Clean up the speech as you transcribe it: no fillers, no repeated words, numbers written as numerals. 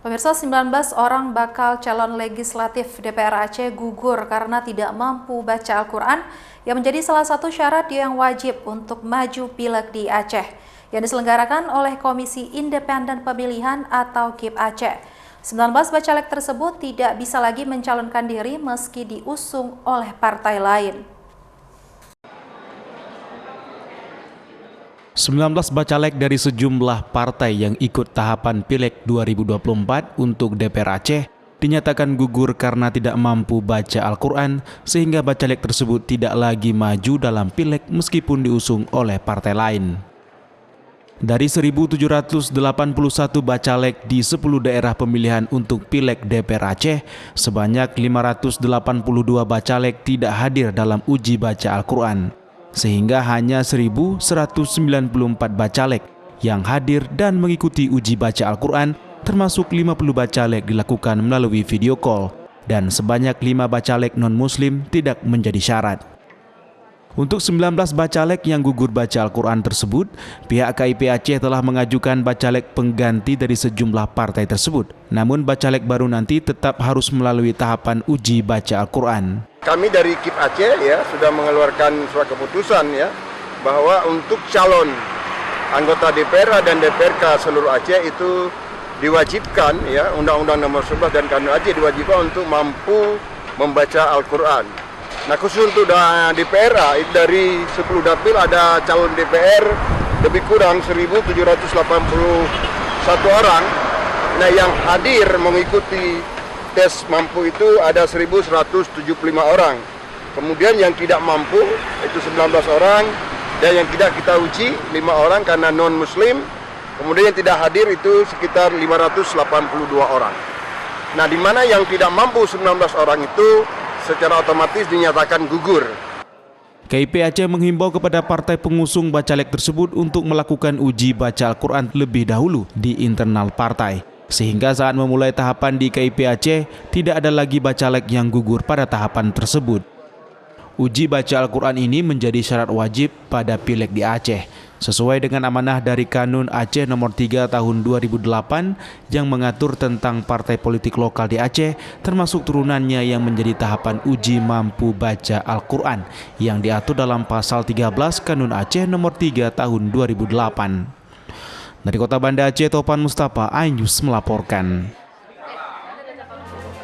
Pemirsa, 19 orang bakal calon legislatif DPR Aceh gugur karena tidak mampu baca Al-Quran yang menjadi salah satu syarat yang wajib untuk maju pileg di Aceh yang diselenggarakan oleh Komisi Independen Pemilihan atau KIP Aceh. 19 bacalek tersebut tidak bisa lagi mencalonkan diri meski diusung oleh partai lain. 19 bacalek dari sejumlah partai yang ikut tahapan Pileg 2024 untuk DPR Aceh dinyatakan gugur karena tidak mampu baca Al-Quran sehingga bacalek tersebut tidak lagi maju dalam Pileg meskipun diusung oleh partai lain. Dari 1.781 bacalek di 10 daerah pemilihan untuk Pileg DPR Aceh, sebanyak 582 bacalek tidak hadir dalam uji baca Al-Quran, sehingga hanya 1.194 bacalek yang hadir dan mengikuti uji baca Al-Quran, termasuk 50 bacalek dilakukan melalui video call, dan sebanyak 5 bacalek non-muslim tidak menjadi syarat. Untuk 19 bacalek yang gugur baca Al-Quran tersebut, pihak KIP Aceh telah mengajukan bacalek pengganti dari sejumlah partai tersebut. Namun bacalek baru nanti tetap harus melalui tahapan uji baca Al-Quran. Kami dari KIP Aceh ya sudah mengeluarkan surat keputusan ya bahwa untuk calon anggota DPR dan DPRK seluruh Aceh itu diwajibkan ya, Undang-Undang Nomor 11 dan Kanun Aceh diwajibkan untuk mampu membaca Al-Quran. Nah, khusus untuk DPR itu dari 10 dapil ada calon DPR lebih kurang 1.781 orang. Nah, yang hadir mengikuti tes mampu itu ada 1.175 orang. Kemudian yang tidak mampu itu 19 orang, dan yang tidak kita uji 5 orang karena non-muslim. Kemudian yang tidak hadir itu sekitar 582 orang. Nah, di mana yang tidak mampu 19 orang itu secara otomatis dinyatakan gugur. KIP Aceh menghimbau kepada partai pengusung bacalek tersebut untuk melakukan uji baca Al-Quran lebih dahulu di internal partai, sehingga saat memulai tahapan di KIP Aceh tidak ada lagi bacalek yang gugur pada tahapan tersebut. Uji baca Al-Quran ini menjadi syarat wajib pada Pileg di Aceh, sesuai dengan amanah dari Kanun Aceh Nomor 3 Tahun 2008 yang mengatur tentang partai politik lokal di Aceh, termasuk turunannya yang menjadi tahapan uji mampu baca Al-Quran yang diatur dalam Pasal 13 Kanun Aceh Nomor 3 Tahun 2008. Dari Kota Banda Aceh, Topan Mustafa, iNews melaporkan.